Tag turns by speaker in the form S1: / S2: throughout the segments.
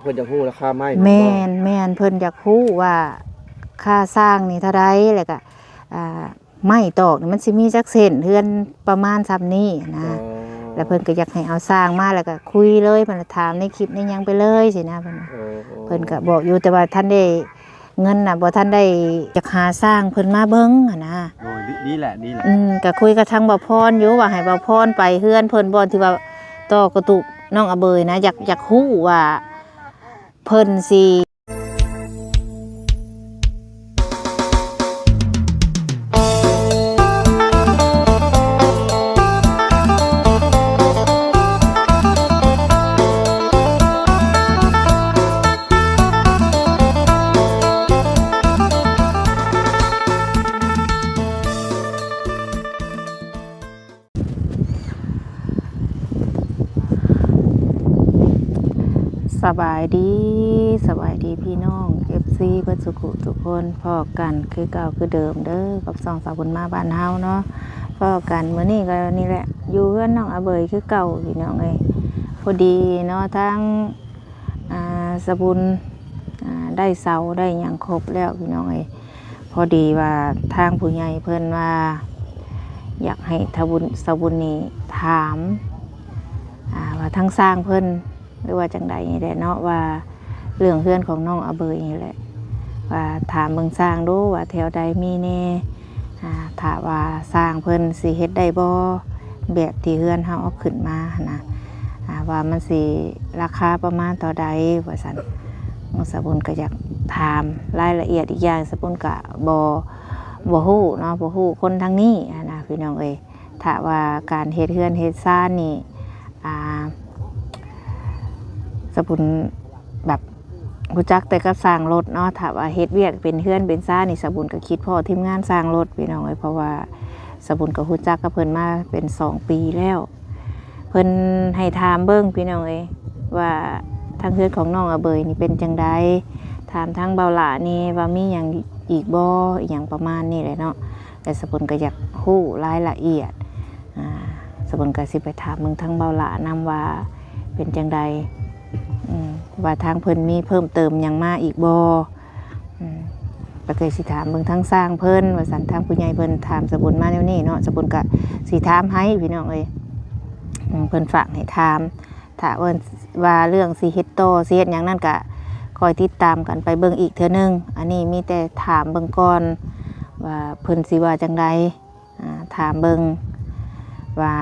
S1: เพิ่นจะฮู้ราคาไม้
S2: แม่นเพิ่นอยากฮู้ว่าค่าสร้างนี่เท่าใดแล้วก็ไม้ตอกนี่มันสิมีจักเส้นเฮือนประมาณซำนี้นะแล้วเพิ่นก็อยากให้เอาสร้างมาแล้วก็คุยเลยเพิ่นถามในคลิปในหยังไปเลยสินะเพิ่นก็บอกอยู่แต่ว่าท่านได้เงินน่ะบ่ทันได้จักหาสร้างเพิ่นมาเบิ่งนะ
S1: โอ้ยดีแหละ
S2: ก็คุยกับทางบ่าวพรอยู่ว่าให้บ่าวพรไปเฮือนเพิ่นบ่ที่ว่าต่อกระตุกน้องอเบยนะอยากฮู้ว่าเพิ่นสิสบายดีพี่น้อง FC เพิ่นสุขุทุกคนพ้อกันคือเก่าคือเดิมเด้อกับสองสาวบุญมาบ้านเฮาเนาะพ้อกันมื้อนี้ก็นี่แหละอยู่เฮือนน้องอเบยคือเก่าพี่น้องเอ้ยพอดีเนาะทั้งสะบุญได้เสาได้หยังครบแล้วพี่น้องเอ้ยพอดีว่าทางผู้ใหญ่เพิ่นว่าอยากให้สะบุญนี่ถามว่าทั้งสร้างเพิ่นหรือว่าจังใดนี่แหละเนาะว่าเรื่องเพื่อนของน้องอเบยนี่แหละว่าถามเบิ่งสร้างดูว่าแถวใดมีแน่ถ้าว่าสร้างเพิ่นสิเฮ็ดได้บ่แบบที่เฮือนเฮาเอาขึ้นมานะว่ามันสิราคาประมาณเท่าใดว่าซั่นสบุญก็อยากถามรายละเอียดอีกอย่างสบุญก็บ่ฮู้เนาะบ่ฮู้คนทางนี้นะพี่น้องเอ้ยถ้าว่าการเฮ็ดเฮือนเฮ็ดซ่านนี่สบุญแบบรู้จักแต่ก็สร้างรถเนาะถ้าว่าเฮ็ดเวียกเป็นเฮือนเป็นซ่านี่สบุญก็คิดพ่อทีมงานสร้างรถพี่น้องเอ้ยเพราะว่าสบุญก็รู้จักกับเพิ่นมาเป็น2 ปีแล้วเพิ่นให้ถามเบิ่งพี่น้องเอ้ยว่าทางเฮือนของน้องอเบยนี่เป็นจังไดถามทางเบาหล่านี่ว่ามีหยังอีกบ่อีหยังประมาณนี้แหละเนาะแต่สบุญก็อยากฮู้รายละเอียดสบุญก็สิไปถามเบิ่งทางเบาหล่านำว่าเป็นจังไดว่าทางเพิ่นมีเพิ่มเติมยังมาอีกบ่ก็เคยสิถามเบิ่งทั้งสร้างเพิ่นว่าสันทางผู้ใหญ่เพิ่นถามสบุญมาแนวนี้เนาะสบุญก็สิถามให้พี่น้องเอ้ยเพิ่นฝากให้ถามถ้าว่าเรื่องสิเฮ็ดโตสิเฮ็ดหยังนั่นก็คอยติดตามกันไปเบิ่งอีกเทื่อนึงอันนี้มีแต่ถามเบิ่งก่อนว่าเพิ่นสิว่าจังไดถามเบิ่งว่า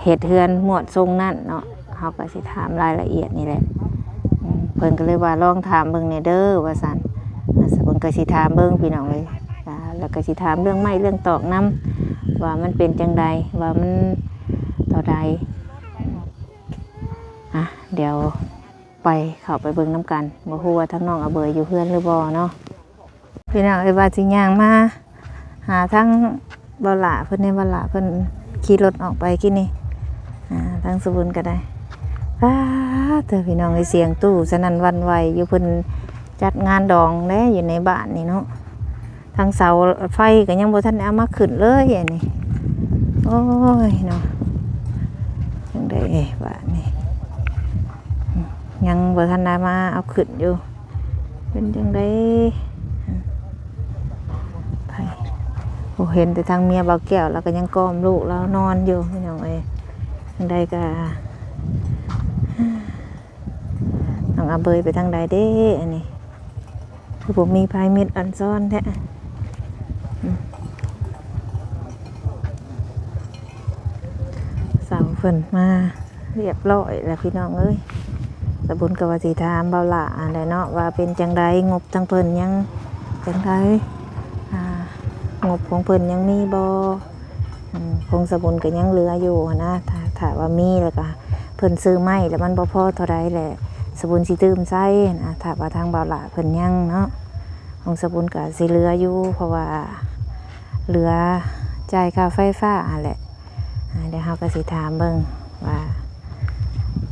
S2: เฮ็ดเฮือนหมวดทรงนั่นเนาะเฮาก็สิถามรายละเอียดนี่แหละเพิ่นก็เลยว่าลองถามเบิ่งแหน่เด้อว่าซั่นสบุญก็สิถามเบิ่งพี่น้องเลยแล้วก็สิถามเรื่องไม้เรื่องตอกน้ำว่ามันเป็นจังใดว่ามันเท่าใดเดี๋ยวไปเข้าไปเบิ่งน้ำกันบ่ฮู้ว่าทั้งน้องอเบยอยู่เฮือนหรือบ่เนาะพี่น้องเอ้ยว่าสิย่างมาหาทั้งเบาหล่าเพิ่นในเบาหล่าเพิ่นขี่รถออกไปกินนี่ทางสบุญก็ได้เธอพี่น้องไอเสียงตู้สนั่นวันไหวอยู่เพิ่นจัดงานดองแน่อยู่ในบ้านนี่เนาะทางเสาไฟก็ยังบ่ทันเอามาขึ้นเลยอันนี้โอ้ยเนาะจังได๋บ้านนี่ยังบ่ทันได้มาเอาขึ้นอยู่เป็นจังได๋โอ้เห็นแต่ทางเมียเบาแก้วแล้วก็ยังก้มลูกแล้วนอนอยู่พี่น้องเอ้ยจังได๋ก็น้องอเบยไปทางใดเด้อันนี้คือผมมีพายเม็ดอันซ่อนแท้เสาเพิ่นมาเรียบร้อยแล้วพี่น้องเอ้ยสบุญกับว่าสิถามเบาหล่าอะไรเนาะว่าเป็นจังใดงบทางเพิ่นยังจังไดงบของเพิ่นยังมีบ่คงสบุญก็ยังเหลืออยู่นะถ้าว่ามีแล้วก็เพิ่นซื้อไม้แล้วมันบ่พอเท่าใดแหละสบุญสิตื้มใส่นะถ้าว่าทางเบาหล่าเพิ่นยังเนาะของสบุญก็สิเหลืออยู่เพราะว่าเหลือจ่ายค่าไฟฟ้าแหละเดี๋ยวเฮาก็สิถามเบิ่งว่า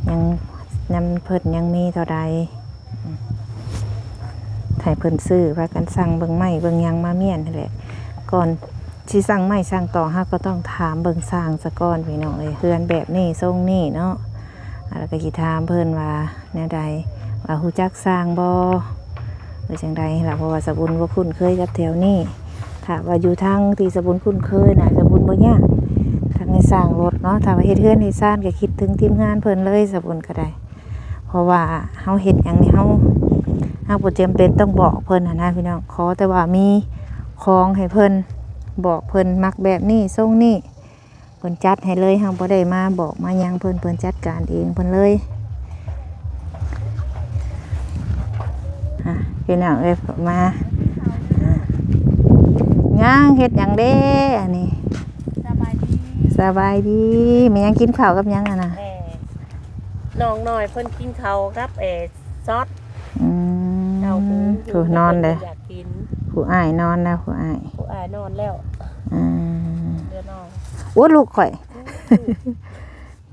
S2: ยังนำเพิ่นยังมีเท่าใดให้เพิ่นซื้อว่ากันสั่งเบิ่งไม้เบิ่งหยังมาเมียนนั่นแหละก่อนสิสั่งไม้สั่งต่อเฮาก็ต้องถามเบิ่งสร้างซะก่อนพี่น้องเอ้ยเฮือนแบบนี้ทรงนี้เนาะ แล้วก็สิถามเพิ่นว่าแนวใดว่าฮู้จักสร้างบ่หรือจังใดล่ะเพราะว่าสบุญบ่คุ้นเคยกับแถวนี้ถ้าว่าอยู่ทางที่สบุญคุ้นเคยน่ะสบุญบ่ยากทางให้สร้างรถเนาะถ้าว่าเฮ็ดเฮือนเฮ็ดซ่านก็คิดถึงทีมงานเพิ่นเลยสบุญก็ได้เพราะว่าเฮาเฮ็ดหยังนี่เฮาบ่จำเป็นต้องบอกเพิ่นนะพี่น้องขอแต่ว่ามีของให้เพิ่นบอกเพิ่นมักแบบนี้ทรงนี้เพิ่นจัดให้เลยเฮาบ่ได้มาบอกมาหยังเพิ่นจัดการเองเพิ่นเลยพี่น้องเอ้ยมาย่างเฮ็ดหยังเด้อันนี้สบายดีแม่ยังกินข้าวกับหยังอ่ะนะ
S1: น้องน้อยเพิ่นกินข้าวกับซอสเจ้า
S2: ผู้นอนเลย
S1: อยากกิน
S2: ผู้อ้ายนอนแล้วผู้อ้าย
S1: นอนแล้วเดือนน้อง
S2: โอ้ลูกข่อย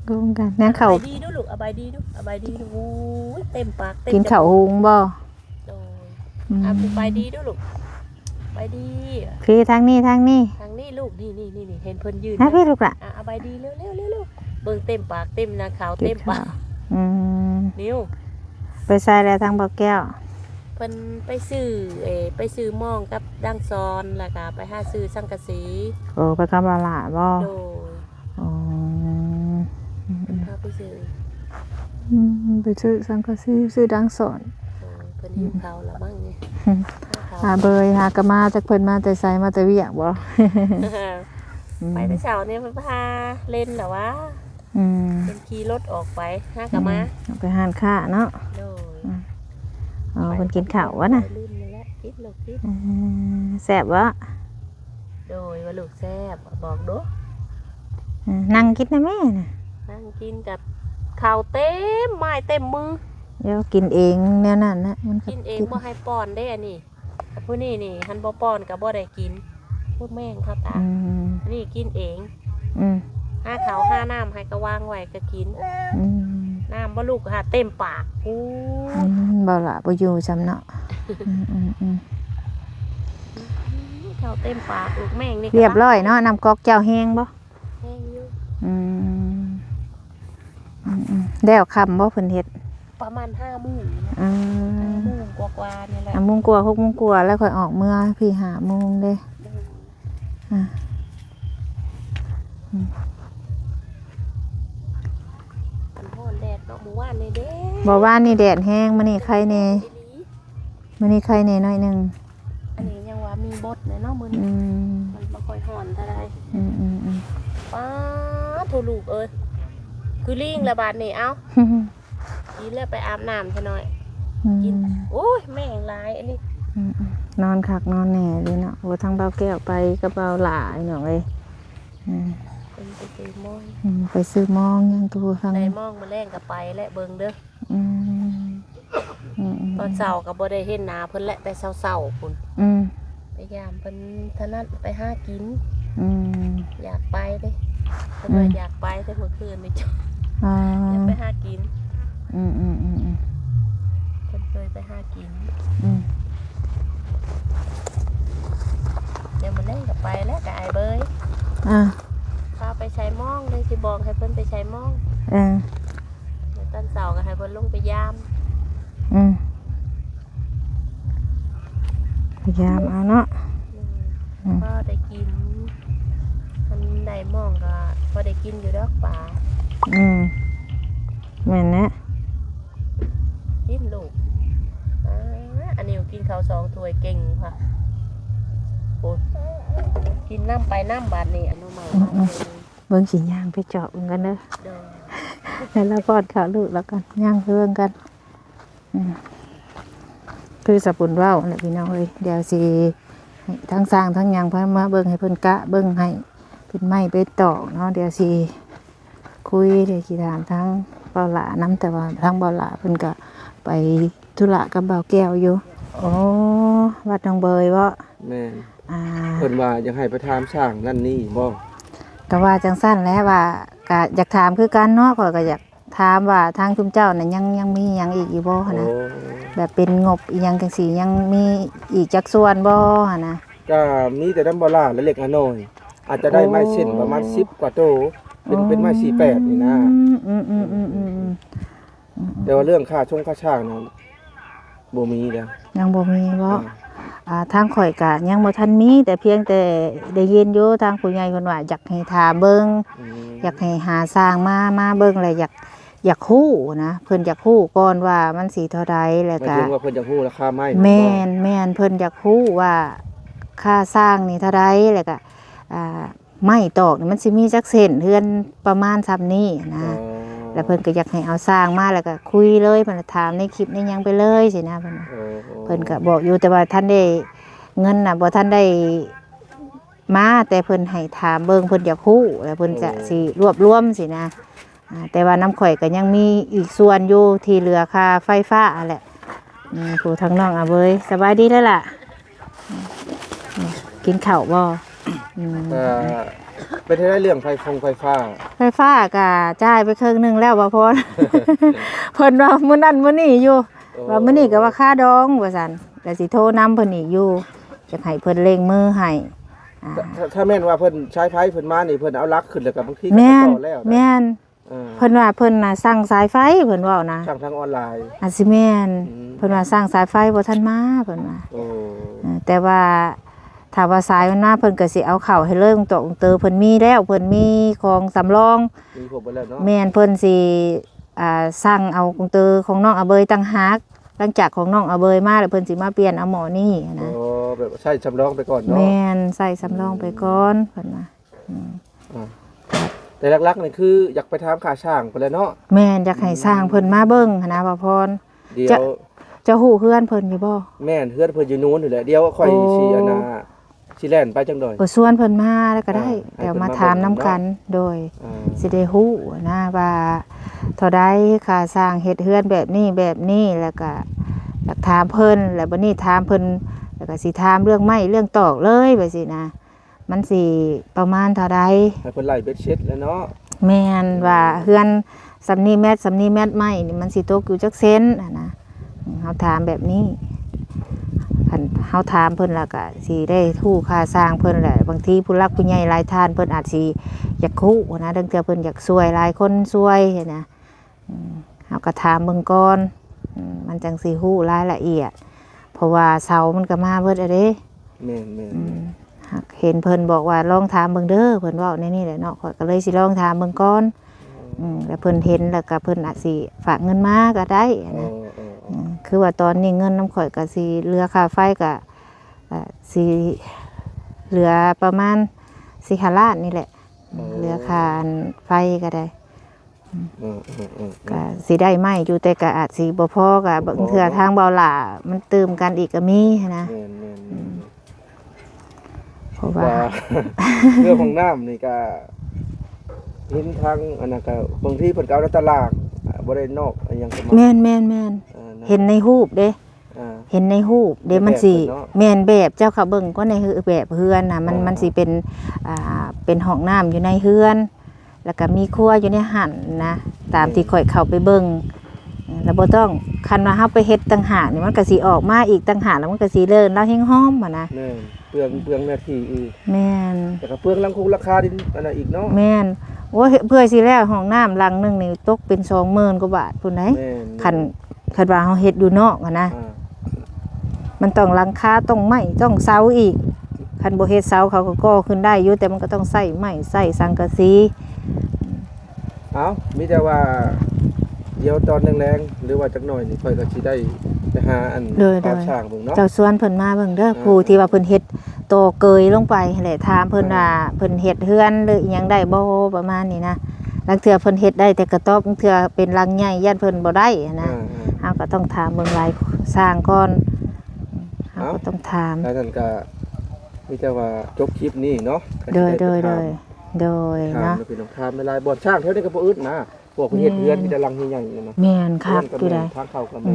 S2: กงกันแม่ข้าว
S1: ดีดูลูกอบายดีดูอบายดีดูเต็มปากเต็ม
S2: กินข้าวหุงบ่
S1: ไปดีดูลูกไปดี
S2: พี่ทางนี้
S1: ลูกนี่เห็นเพิ่นยืน
S2: พี่ลูกล่ะ
S1: อบายดีเร็วเบิ่งเต็มปากเต็มนะขาวเต็มปากนิ้ว
S2: ไปใส่แล้วทางบ่อแก้ว
S1: เพิ่นไปซื้อหม้องกับดังซอนแล้วก็ไปหาซื้อสังกะสี
S2: โอ้ไปกับบ่ล่ะบ่
S1: โดยพาไปซื้
S2: อสังกะสีซื้อดังซอน
S1: เพิ่นหิวข้าวละมั้งนี่
S2: หาเบยหากะมาจากเพิ่นมาแต่ไสมาแต่เวียกบ่
S1: ไปแต่เช้าเนี่ยเพิ่นพาเล่นเหรอวะเป็นขี่รถออกไปหากะมา
S2: ไปหานค้าเนาะ
S1: โดย
S2: เพิ่นกินข้าววะน่ะ
S1: กิน
S2: แซ่บบ่
S1: โดยว่าลูกแซ่บบอกดู
S2: นั่งกินนะแม่น่ะ
S1: นั่งกินกับข้าวเต็มไม้เต็มมือ
S2: เดี๋ยวกินเองแนวนั้นนะ
S1: มันกินเองบ่ให้ป้อนได้อันนี้ผู้นี่หันบ่ป้อนกับบ่ได้กินพวกแม่งข้าวตานี่กินเองห้าเขาห้าน้ำให้ก็วางไว้ก็กินน้ำบ่ลูกค่ะเต็มปาก
S2: บ่ละบ่อยู่จำเนาะ
S1: เขาเต็มปากลูกแม่งนี่
S2: เรียบร้อยเนาะน้ำก๊อกเจ้าแห้งบ่
S1: แห้งอยู่
S2: แล้วคำบ่เพิ่นเฮ็ด
S1: ประมาณ5 โมงกว่านี่แหละ
S2: 5 โมงกว่า6 โมงกว่าแล้วค่อยออกเมื่อพี่5 โมงเด้
S1: แดดเนาะมื้อวานนี่เด้
S2: บ่ว่านนี่แดดแห้งมื้อนี้ใครแน่มื้อนี้ใครแน่น้อยนึง
S1: อันนี้ยังว่ามีบดเนาะมื้อนี้มันบ่ค่อยร้อนเท่าใดป้าโทลูกเอ้ยคือลิงละบาดนี่เอ้ากินแล้วไปอาบน้ำซะหน่อยกินโอ้ยแม่งหลายอันนี้
S2: นอนคักนอนแหน่เลยเนาะโอ้ทางเบาแก้วไปกับเบาหลายเนาะเอ้ยไปซื้อมองยังตัวทาง
S1: ในมองมาแรงกับไปและเบิ่งเด้อตอนเช้าก็บ่ได้เห็นหน้าเพิ่นและแต่เช้าๆพุ่นพยายามเพิ่นถนัดไปหากินอยากไปเด้เพิ่นว่าอยากไปแต่เมื่อคืนนี่จ้ะอยากไปหากินเพิ่นเคยไปหากินเดี๋ยวมาแรงกับไปแล้วกับไอ้เบยพาไปใช้มองเลยสิบอกให้เพิ่นไปใช้มองตอนเสาร์ก็ให้เพิ่นลงไปยาม
S2: พยายามเอาเนาะ
S1: ก็ได้กินมันได้มองก็พอได้กินอยู่ดอกป่า
S2: เหมือนนะ
S1: กินลูกอันนี้กินข้าว2 ถ้วยเก่งค่ะโอ้กินน้ำไปน้ำบาดนี่อนุมา
S2: เบิ่งสิย่างไปเจาะกันเด้อแล้วป้อนข้าวลูกแล้วกันย่างเพิ่งกันคือสปุนว่าวเนี่ยพี่น้องเอ้ยเดี๋ยวสิทั้งสร้างทั้งย่างพามาเบิ่งให้เพิ่นกะเบิ่งให้เพิ่นไม้ไปตอกเนาะเดี๋ยวสิคุยเดี๋ยวสิถามทั้งเบาหลาน้ำแต่ว่าทั้งเบาหลาเพิ่นก็ไปธุระกับเบาแก้วอยู่โอ้วัดหนองเบยบ่
S3: แม่เพิ่นว่าอยากให้ไปถามช่างนั่นนี่บ่
S2: ก็ว่าจังซั่นแหละว่าก็อยากถามคือกันเนาะข้อยก็อยากถามว่าทางชุมเจ้าน่ะยังมีหยังอีกอยู่บ่หั่นนะแบบเป็นงบอีหยังจังซี่ยังมีอีกจักส่วนบ่หั่นนะ
S3: ก็มีแต่น้ำบ่ล่าและเล็กน้อยอาจจะได้ไม้เส้นประมาณ10 กว่าโต เป็นไม้48นี่นะ
S2: อืม
S3: แต่ว่าเรื่องค่าช่างนั้นบ่มีแล้ว
S2: ยังบ่มีบ่ทางข่อยก็ยังบ่ทันมีแต่เพียงแต่ได้ยินอยู่ทางผู้ใหญ่เพิ่นว่าอยากให้ถามเบิ่งอยากให้หาสร้างมาเบิ่งแล้วอยากฮู้นะเพิ่นอยากฮู้ก่อนว่ามันสิเท่าใดแล้ว
S3: หมาย
S2: ก็
S3: ถึงว่าเพิ่นจะฮู้ราคาไม้
S2: แม่นเพิ่นอยากฮู้ว่าค่าสร้างนี่เท่าใดแล้วก็ไม้ตอกนี่มันสิมีจักเส้นเฮือนประมาณซำนี้นะแล้วเพิ่นก็อยากให้เอาสร้างมาแล้วก็คุยเลยเพิ่นถามในคลิปในหยังไปเลยสินะเพิ่นก็บอกอยู่แต่ว่าท่านได้เงินน่ะบ่ทันได้มาแต่เพิ่นให้ถามเบิ่งเพิ่นอยากฮู้แล้วเพิ่นจะสิรวบรวมสินะแต่ว่าน้ำข่อยก็ยังมีอีกส่วนอยู่ที่เหลือค่าไฟฟ้าแหละผู้ทางน้องเว้ยสบายดีแล้วล่ะกินข้าวบ่
S3: เป็นได้เรื่องไฟฟ้า
S2: ก็จ่ายไปครึ่งนึงแล้วบ่พอ เพิ่นว่ามื้อนั้นมื้อนี้อยู่ว่ามื้อนี้ก็ว่าค่าดองว่าซั่นแต่สิโทรนำเพิ่นอีกอยู่จะให้เพิ่นเร่งมือให้
S3: ถ้าแม่นว่าเพิ่นใช้ไฟเพิ่นมานี่เพิ่นเอาลักขึ้นแล้วก็บางทีก็
S2: แม่น
S3: ต่อแล้ว
S2: แม่นเพิ่นว่าเพิ่นน่ะสั่งสายไฟเพิ่นเว้านะ
S3: สั่งทางออนไลน์
S2: อาจสิแม่นเพิ่นว่าสั่งสายไฟบ่ทันมาเพิ่นว่าแต่ว่าถ้าว่าสายมันมาเพิ่นก็สิเอาเข้าให้เลยตรงเตอเพิ่นมีแล้วเพิ่นมีของสำรอง
S3: มีครบแล้วเนาะ
S2: แม่นเพิ่นสิสั่งเอากงเตอของน้องอเบยต่างหากหลังจากของน้องอเบยมาแล้วเพิ่นสิมาเปลี่ยนเอาหม้อนี่นะ
S3: แบบใช้สำรองไปก่อนเนาะ
S2: แม่นใส่สำรองไปก่อนเพิ่นว่า
S3: แต่หลักๆนี่คืออยากไปถามค่าช่างไปแล้วเนาะ
S2: แม่นอยากให้สร้างเพิ่นมาเบิ่งนะบ่พร
S3: เดี๋ยว
S2: จะฮู้เฮือนเพิ่นอยู่บ่
S3: แม่นเฮือนเพิ่นอยู่นู้นนี่แหละเดี๋ยวค่อยสิสิแล่นไปจังดอย
S2: ชวนเพิ่นมาแล้วก็ได้เดี๋ยวมาถามนํกันโดยสิได้ฮู้นะว่าเท่าใดค่าสร้างเฮ็ดเฮือนแบบนี้แล้วก็อยากถามเพิ่นแล้วบัดนี้ถามเพิ่นแล้วก็สิถามเรื่องไม้เรื่องตอกเลยว่าสินะมันสิประมาณเท่าใด
S3: ให้เพิ่นไล่เบ็ดเช็ดแล้วเนาะ
S2: แม่นว่าเฮือนสำนี้แมตรไม้นี่มันสิตกอยู่จักเซนนะเฮาถามแบบนี้เฮาถามเพิ่นแล้วก็สิได้ทู่ค่าสร้างเพิ่นแหละบางทีผู้รักผู้ใหญ่หลายท่านเพิ่นอาจสิอยากฮู้นะดังเทื่อเพิ่นอยากช่วยหลายคนช่วยนะเฮาก็ถามเบิ่งก่อนมันจังสิฮู้รายละเอียดเพราะว่าเสามันก็มาเบิดอะเด้
S3: แม่น
S2: เห็นเพิ่นบอกว่าลองถามเบิ่งเด้อเพิ่นเว้าในนี่แหละเนาะข้อยก็เลยสิลองถามเบิ่งก่อนแล้วเพิ่นเห็นแล้วก็เพิ่นอาจสิฝากเงินมาก็ได้นะคือว่าตอนนี้เงินน้ำข่อยก็สิเหลือค่าไฟก็สิเหลือประมาณ4 ล้านนี่แหละเหลือค่าไฟก็ได้ก็สิได้ไหมอยู่แต่ก็อาจสิบ่พอก็บางเทื่อทางเบาหล่ามันเติมกันอีกก็มีนะเพราะว่า
S3: เรื่องของน้ำนี่ก็เห็นทางอันนั้นก็บางทีเพิ่นก็เอาในตลาดบ่ได้นอกอันหยังก็
S2: แม่นเห็นในรูปเด้เห็นในรูปเด้มันสิแม่นแบบเจ้าค่ะเบิ่งก็ในแบบเฮือนน่ะมันสิเป็นห้องน้ำอยู่ในเฮือนแล้วก็มีครัวอยู่ในหั่นนะตามที่ข่อยเข้าไปเบิ่งแล้วบ่ต้องคันว่าเฮาไปเฮ็ดต่างหากนี่มันก็สิออกมาอีกต่างหากแล้วมันก็สิเลิศแล้วแฮงหอมอ่ะนะ
S3: เปลืองหน้าที่อีก
S2: แม่น
S3: แต่ก็เปลืองราคาดินอันนั้นอีกเนาะ
S2: แม่นโอ้เพื่อสิแล้วห้องน้ำหลังนึงนี่ตกเป็น 20,000 กว่าบาทพุ่นไหนคันว่าเฮาเฮ็ดอยู่นอกอ่ะนะมันต้องหลังคาต้องไม้ต้องเสาอีกคันบ่เฮ็ดเสาเขาก็ก่อขึ้นได้อยู่แต่มันก็ต้องใช้ไม้ใช้สังกะสี
S3: มีแต่ว่าเดี๋ยวตอนแรงๆหรือว่าจักหน่อยนี่ค่อยก็สิได้ไปหาอันปลาช่างเบิ่งเนาะ
S2: เจ้าสวนเพิ่นมาเบิ่งเด้อผู้ที่ว่าเพิ่นเฮ็ดโตเกยลงไปแหละถามเพิ่นว่าเพิ่นเฮ็ดเฮือนหรืออีหยังได้บ่ประมาณนี้นะบางเทื่อเพิ่นเฮ็ดได้แต่กระต๊อบบางเทื่อเป็นรังใหญ่ย่านเพิ่นบ่ได้นะเฮาก็ต้องถามเบิ่งหลายสร้างก่อนเฮาก็ต้องถาม
S3: แล้วท่านก็มีแต่ว่าจบคลิปนี้เนาะ
S2: โดยเนาะ
S3: พี่น้องถามหลายบ่อนช่างแถวนี้ก็บ่อึดนะพวกเฮ็ดเฮือนมีแต่รังใหญ่ๆเนาะ
S2: แม่นครับอยู่ได้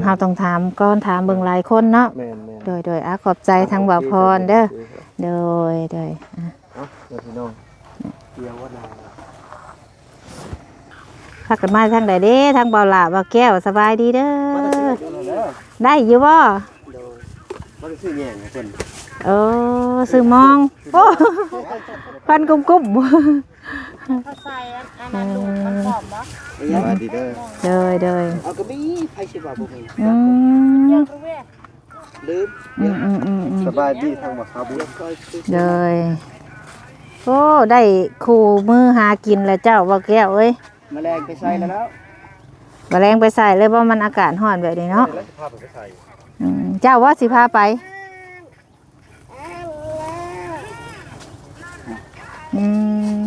S2: เฮาต้องถามก่อนถามเบิ่งหลายคนเนาะโดยขอบใจทางบ่าวพรเด้อโดย
S3: พี่น้องเดี๋ยวว่า
S2: พักกันมาทางใดเด้ทางบ่าวหล่าบ่าวแก้วสบายดีเด้อได้อยู่บ่
S3: เขาจะซื้อแยงเพิ่น
S2: เออซื้อมองโอ้พันกุ้ม
S1: ถ้าใส่อันนั้นลูกมันพร้อมบ่
S3: สวัสดีเด้อ
S2: เดยเดย
S4: เอากระบี่ไผสิว่าบ่มี
S2: อืม
S1: เยอะคือเว้ย
S4: ลืม
S3: สบายดีทางบ่ครับบุญ
S4: คอยซื้อ
S2: เดยโอ้ได้คู่มือหากินแล้วเจ้าว่าแก้วเอ้ย
S4: แมลงไปใส่แล้ว
S2: แมลงไปใส่เลยเพราะมันอากาศร้อนแบบนี้เนาะ
S3: แล้วจะพาไปใส่
S2: เจ้าว่าสิพาไปอื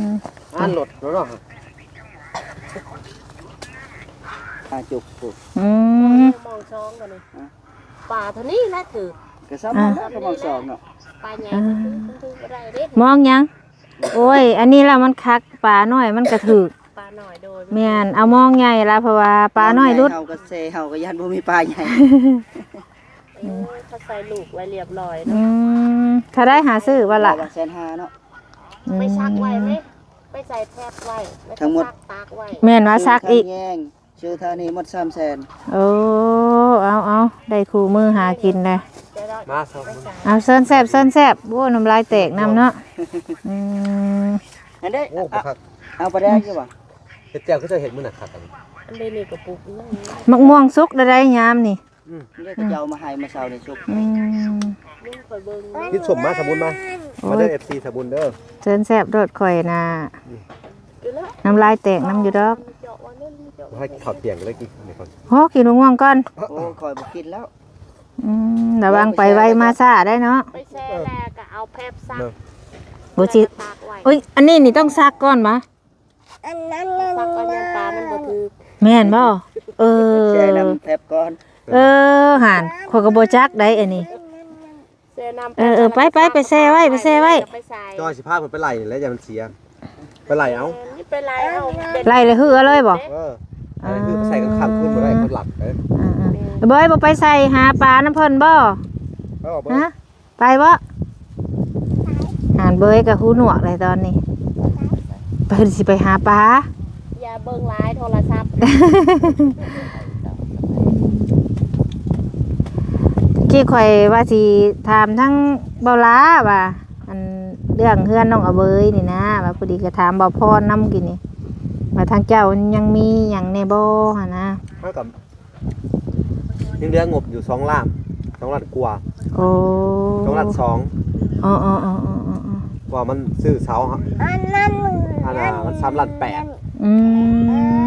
S2: ม
S3: อ่านรถเนาะ
S4: จุกปุ๊บ
S2: อืม
S1: มองช่องกันนี่ป่าเท่านี้แหละถือก
S4: ระซ้ำแล้วก็มองสองเนาะ
S1: ป่าใหญ่ถือบ่ได้เด้
S2: มองยังโอ้ยอันนี้ละมันคักปลาน้อยมันกระถึก
S1: ป่าหน่อยโดย
S2: แม่นเอามองใหญ่ละเพราะว่าปลาน้อยรุด
S4: เฮาก็เซเฮาก็ยันบ่มีปลาใหญ่
S1: เขาใส่ลูกไว้เรียบร้อย
S2: อืมถ้าได้หาซื้อว่าละ
S4: ว่าแสนห้าเนาะ
S1: ไปซักไว้ไหมไปใส่แทบไว้แล้วก็
S4: ทั้งหมด
S1: ซักตากไว้
S2: แม่นว่าซักอีก
S4: แยงชื่อท่านี้หมด300,000
S2: โอ้เอาได้คู่มือหากินเลย
S1: เดี๋ยวเรา
S3: มาครับ
S1: ไปใส่
S2: เอาเซินแซบโว้น้ำลายแตกน้ำเนาะอืม
S4: อันนี้
S3: โอ้บ่ครับ
S4: เอาปลาแดงใช่ป่ะ
S3: เฮ็ดแจ่วก็จะเห็นมื้อน่ะครับ
S1: อันนี้นี่กระปุกนี่
S2: มักม่วงสุกได้ยามนี่
S4: นี่ก็จะเอามาให้มาเช้าในชุก
S2: อืม
S1: นี่ไปเบิ่ง
S3: คิดสมมาสมุนมามาเด้อ FC สมุนเด้อ
S2: เซินแซบโดดข่อยน่ะ
S1: อยู่แล้ว
S2: น้ำลายแตกน้ำอยู่ดอก
S1: เจาะวันนี้เจาะ
S3: ให้ข้าวเที่ยงเลยกินนี่ก่อน
S2: โหกินมะม่วงก่อน
S4: โอ้คอยบ่กินแล้ว
S2: ระวังไปไวมาซ่าได้เนาะ
S1: ไปแช่แลก็เอาแพบซัก
S2: บ่สิ
S1: ตากไว้
S2: อุ้ยอันนี้นี่ต้องซักก่อนมะ
S1: ซักก่อนยันปลามันบ่ถือ
S2: แม่นบ่เออ
S4: แช่น้ำแทบก่อน
S2: ห่านข่อยก็บ่จักได้อันนี้
S1: แช่น้ำ
S2: ไปแช่ไว้
S1: ไปใส่
S3: จอยสิพาเพิ่นไปไล่แล้วอย่ามันเสียไปไล่เอา
S1: นี่เป็นไรเอาเป็น
S2: ไล่เลยหือเลยบ่
S3: อันนี้คือใส่กันข้ามขึ้นบ่ได้เขาหลับเด้อ
S2: เบยบ่ไปใส่หาปลาน้ำเพิ่นบ่
S3: เอาออกไป
S2: ฮะไปบ่หานเบยกับหูหนวกเลยตอนนี้เพิ่นสิไปหาปลา
S1: อย่าเบิ่งหลายโทรศัพท์
S2: กี้ข่อยว่าสิถามทั้งเบาล้าว่าอันเรื่องเฮือนน้องอเบยนี่นะว่าพอดีก็ถามเบาพรนำกินนี่ว่าทางเจ้ายังมีหยังในบ่หั่นนะ
S3: เท่ากับยังเหลืองบอยู่2ล้าน2ล้านกว่า
S2: โอ้
S3: 2ล้าน2
S2: อ๋อ
S3: กว่ามันซื้อเสาครับอันน่ะมัน3ล้าน8
S2: อื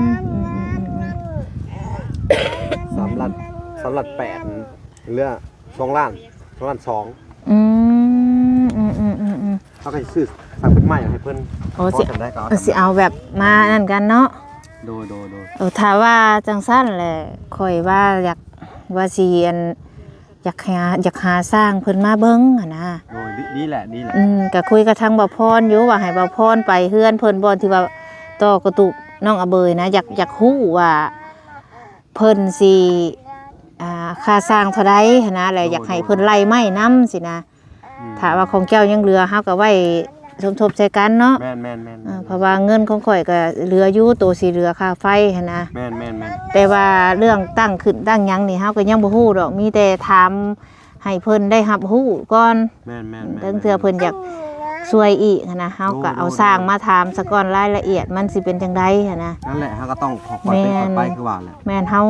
S2: ม
S3: 3ล้าน3ล้าน8เหลือ2ล้าน2ล้าน2
S2: อืม
S3: เขาก็สิซื้อสั่งเป็นไม้ให้เพิ่น
S2: โอ้สิ
S3: พอจำได้ก็
S2: สิเอาแบบมานั่นกันเนาะ
S3: โดย
S2: ถ้าว่าจังสั้นแหละข่อยว่าอยากว่าสิอันอยากหาสร้างเพิ่นมาเบิ่งอะนะ
S3: โดยนี่แหละ
S2: ก็คุยกับทางบ่พรอยู่ว่าให้บ่พรไปเฮือนเพิ่นบ่ที่ว่าต่อกระตุกน้องอเบยนะอยากฮู้ว่าเพิ่นสิค่าสร้างเท่าใดหันนะแล้วอยากให้เพิ่นไล่ไม้นำสินะถ้าว่าของเจ้ายังเหลือเฮาก็ไว้สมทบใช้กันเนาะ
S3: แม่น
S2: เพราะว่าเงินของข่อยก็เหลืออยู่ตัวสิเหลือค่าไฟหันนะ
S3: แม่น
S2: แต่ว่าเรื่องตั้งขึ้นตั้งหยังนี่เฮาก็ยังบ่ฮู้ดอกมีแต่ถามให้เพิ่นได้รับรู้ก่อน
S3: แม่น
S2: ตั้งเทื่อเพิ่นอยากช่วยอีกหั้นนะเฮาก็เอาสร้างมาถามซะก่อนรายละเอียดมันสิเป็นจังไดหันนะ
S3: นั่นแหละเขาก็ต้องขอคอยเป็นขอไปคือว่าแหละ
S2: แม่นเฮา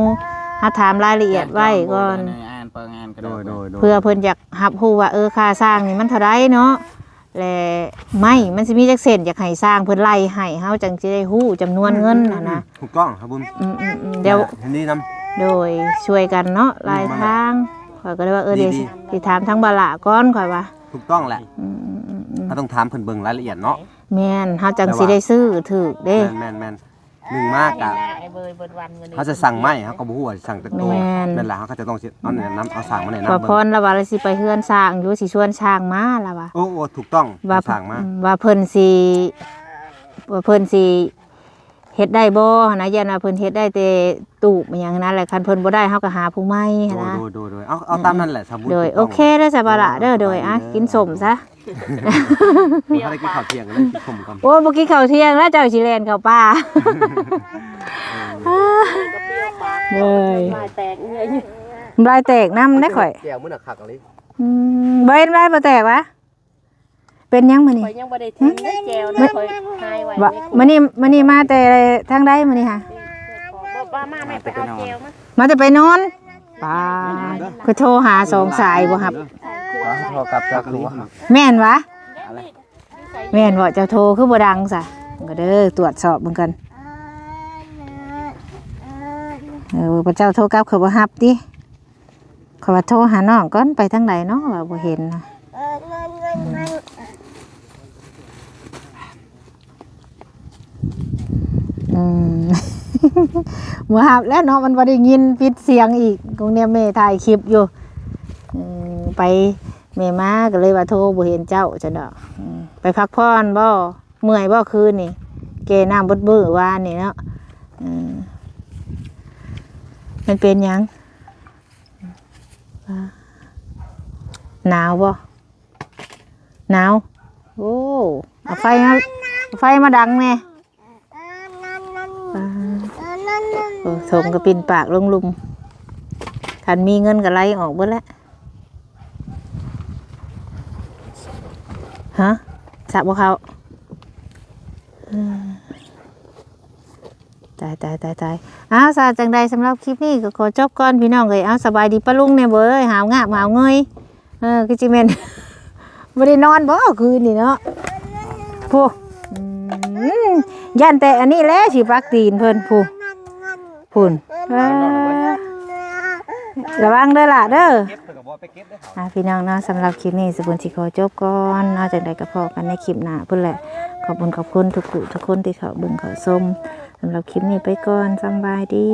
S2: ถามรายละเอียดไว้ก่อน
S4: อ่านเปิงอ่านก็
S3: โด
S4: ได้
S3: ย
S2: เพื่อเพิ่นอยากรับรู้ว่าค่าสร้างนี่มันเท่าใดเนาะและไม่มันสิมีจักเส้นอยากให้สร้างเพิ่นไล่ให้เฮาจังสิได้ฮู้จำนวนเงินน่ะนะ
S3: ถูกต้องครับบุญ
S2: เดี๋ยว
S3: เห็นนี่น
S2: โดยช่วยกันเนาะหลายทางข่อยก็เลยว่าเดี๋ยว
S3: ดี
S2: สิถามทั้งบาละก่อนข่อยว่า
S3: ถูกต้องแหละเขาต้องถามเพิ่นเบิ่งรายละเอียดเนาะ
S2: แม่นเฮาจังสิได้ซื้อถูกเด้
S3: แม่นหนึ่งมากอ่ะ
S1: ไอ้เบยเบิดวัน
S3: เขาจะสั่งไม้เขาก็บ่ฮู้ว่าสั่งแต่ตัว
S2: แม่น
S3: นั่นแหละเขาก็จะต้องเอาเนี่ยน้ำเอาสั่งมาใน
S2: พอ
S3: น้ำ
S2: พรแล้วว่าสิไปเฮือนสร้างอยู่สิชวนช้างมาล่ะว่า
S3: โอ้ถูกต้อง
S2: ว่า
S3: สั่งมา
S2: ว่าเพิ่นสิเฮ็ดได้บ่หั่นนะยันว่าเพิ่นเฮ็ดได้แต่ตูบอหยังนั้นแหละคันเพิ่นบ่ได้เฮาก็หาผู้ใหม่หั่นนะ
S3: โดยเอาตามนั่นแหละสมบูรณ์
S2: โดย
S3: ถูก
S2: โอ
S3: ต้อง
S2: เคเด้อจ้ะบาละเด้อโดยกินสมซะ
S3: เขาได้กินข้าวเที่ยงกันเลยกินข้มกัน
S2: โอ้เมื่อกี้ข้าวเที่ยงแล้วเจ้าสิแล่นเข้าป่า
S1: ก็เปรี้ยวปาก
S2: เลย
S1: ลายแตกเงย
S2: ลายแตกน้ำได้ข่อย
S3: แก้วมื้อน่ะคักอะไร
S2: บ่เห็นได้บ่แตกวะเป็นยังมื้อนี้
S1: ข่อยยังบ่ได้ทิ้งได้แจวนะข่อยหายไว้
S2: บ่มื้อนี้มาแต่ทางใดมื้อนี้ค่ะ
S1: บ่มาแม่ไปเอาแจวมา
S2: มาแต่ไปนอนป้าคือโทรหา2สายบ่ครับ
S3: พอกับจากหัว
S2: แม่นวะแม่นบ่เจ้าโทรคือบ่ดังซะก็เด้อตรวจสอบเบิ่งกันพระเจ้าโทรกลับเขาบ่รับติเขาว่าโทรหาน้องก่อนไปทางไหนเนาะว่าบ่เห็นนะบ่รับแล้วเนาะมันบ่ได้ยินปิดเสียงอีกตรงเนี้ยแม่ถ่ายคลิปอยู่ไปแม่มาก็เลยว่าโทรบ่เห็นเจ้าจังดอกไปพักผ่อนบ่เมื่อยบ่คืนนี่เกน้ำบดบื้อวานนี่เนาะมันเป็นหยังหนาวบ่หนาวโอ้เอาไฟมาดังแน่โอ้ทมก็ปิ่นปากลงลุมคันมีเงินก็ไล่ออกเบิดแล้วฮะสับบ่เขาตายอ้าวซาจังใดสำหรับคลิปนี้ก็ขอจบก่อนพี่น้องเลยอ้าวสบายดีปะลุงเนี่ยเบ้ยหาวงาบหาวเงยคือจิเมน ไม่ได้นอนบ่คืนนี่เนาะผู้ยันแต่อันนี้แหละสิปักตีนเพิ่นผู้พุ่นระวังเด้อล่ะเด้อพี่น้องเนาะสำหรับคลิปนี้สบุญสิขอจบก่อนนอกจากใดก็พอกันในคลิปหน้าเพิ่นแหละขอบคุณทุกคนที่เขาเบิ่งเขาชมสำหรับคลิปนี้ไปก่อนสบายดี